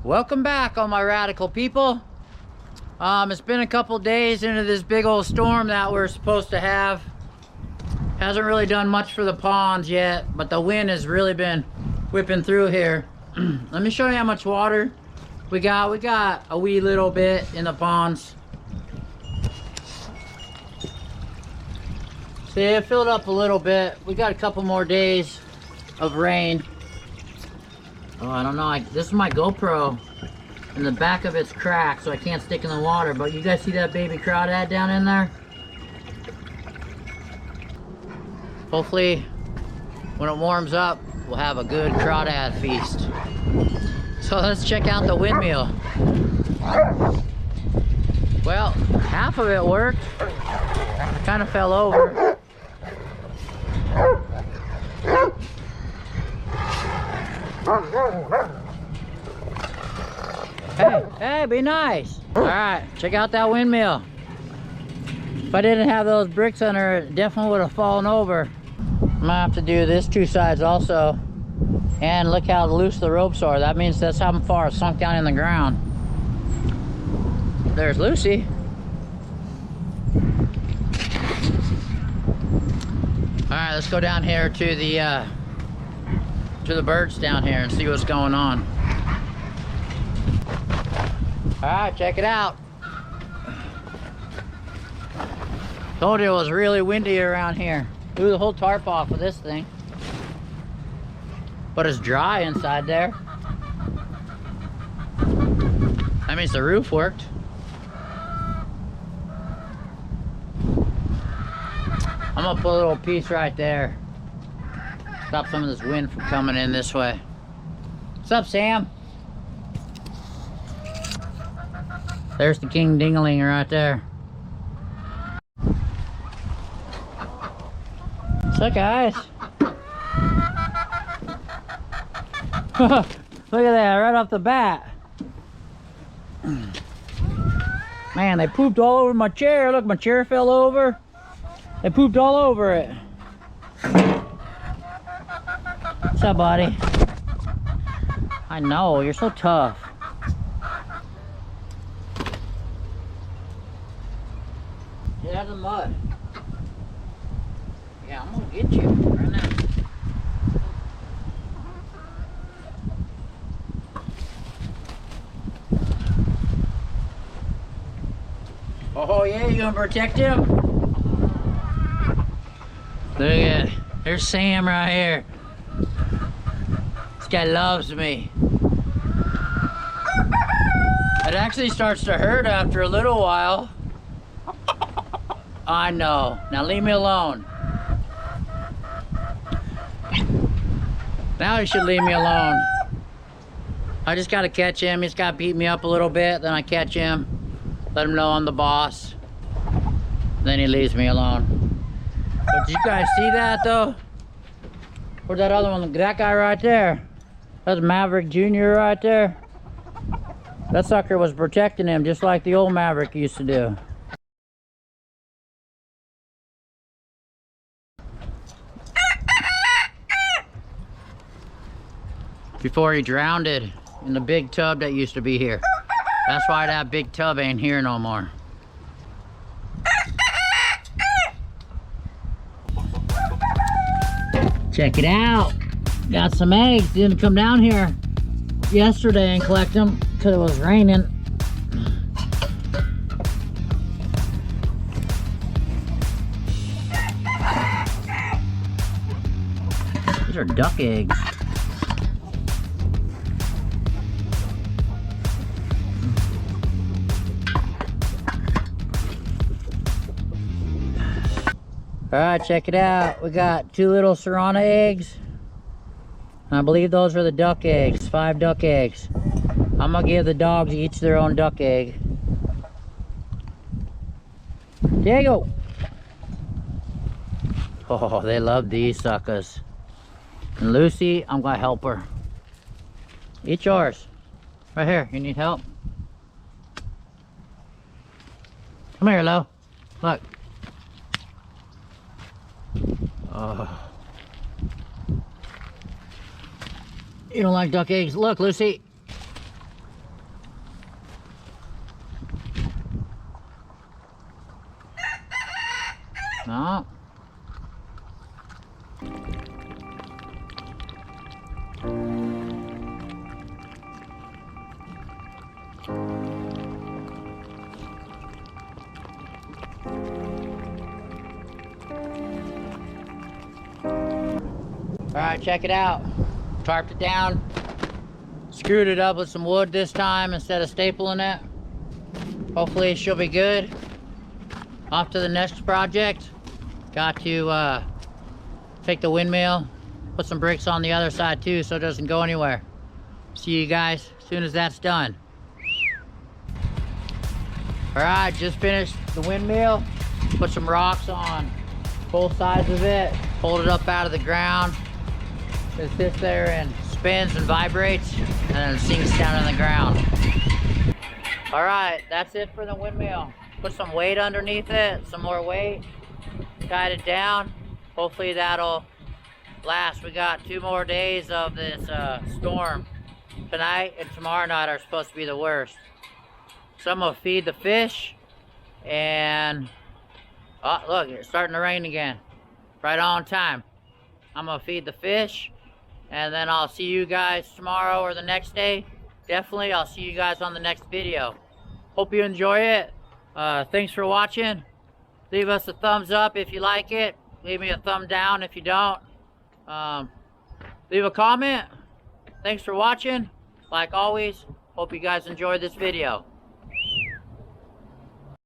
Welcome back, all my radical people. It's been a couple days into this big old storm that we're supposed to have. Hasn't really done much for the ponds yet, but the wind has really been whipping through here. Let me show you how much water we got. We got a wee little bit in the ponds. See, it filled up a little bit. We got a couple more days of rain. Oh, I don't know. This is my GoPro, and the back of it's cracked, so I can't stick in the water. But you guys see that baby crawdad down in there? Hopefully, when it warms up, we'll have a good crawdad feast. So let's check out the windmill. Well, half of it worked. I kind of fell over. Hey, be nice. All right, check out that windmill. If I didn't have those bricks under it, definitely would have fallen over. I'm gonna have to do this two sides also. And look how loose the ropes are. That means that's how far it sunk down in the ground. There's Lucy. All right, let's go down here to the birds down here and see what's going on. All right, check it out. Told you it was really windy around here. Blew the whole tarp off with this thing. But it's dry inside there. That means the roof worked. I'm gonna put a little piece right there. Stop some of this wind from coming in this way. What's up, Sam? There's the king dingling right there. What's up, guys? Look at that, right off the bat. Man, they pooped all over my chair. Look, my chair fell over. They pooped all over it. What's up, buddy? I know, you're so tough. Get out of the mud. Yeah, I'm gonna get you right now. Oh yeah, you gonna protect him? Look at, there's Sam right here. This guy loves me. It actually starts to hurt after a little while. I know. Now leave me alone. Now he should leave me alone. I just gotta catch him. He's gotta beat me up a little bit, then I catch him. Let him know I'm the boss. Then he leaves me alone. But did you guys see that though? Where's that other one? That guy right there. That's Maverick Jr. right there. That sucker was protecting him just like the old Maverick used to do. Before he drowned in the big tub that used to be here. That's why that big tub ain't here no more. Check it out. Got some eggs. Didn't come down here yesterday and collect them because it was raining. These are duck eggs. All right, check it out. We got 2 little Serrana eggs. I believe those are the duck eggs, 5 duck eggs. I'm gonna give the dogs each their own duck egg. Diego! Oh, they love these suckers. And Lucy, I'm gonna help her. Eat yours. Right here, you need help? Come here, Lo. Look. Oh. You don't like duck eggs? Look, Lucy. right, check it out. Tarped it down. Screwed it up with some wood this time instead of stapling it. Hopefully she'll be good. Off to the next project. Got to take the windmill, put some bricks on the other side too so it doesn't go anywhere. See you guys as soon as that's done. Alright, just finished the windmill. Put some rocks on both sides of it. Pulled it up out of the ground. It sits there and spins and vibrates and then sinks down in the ground. Alright, that's it for the windmill. Put some weight underneath it, some more weight. Tied it down. Hopefully that'll last. We got 2 more days of this storm. Tonight and tomorrow night are supposed to be the worst. So I'm gonna feed the fish and oh look, it's starting to rain again. Right on time. I'm gonna feed the fish and then I'll see you guys tomorrow or the next day. Definitely I'll see you guys on the next video. Hope you enjoy it. Thanks for watching. Leave us a thumbs up if you like it. Leave me a thumb down if you don't. Leave a comment. Thanks for watching. Like always, hope you guys enjoyed this video.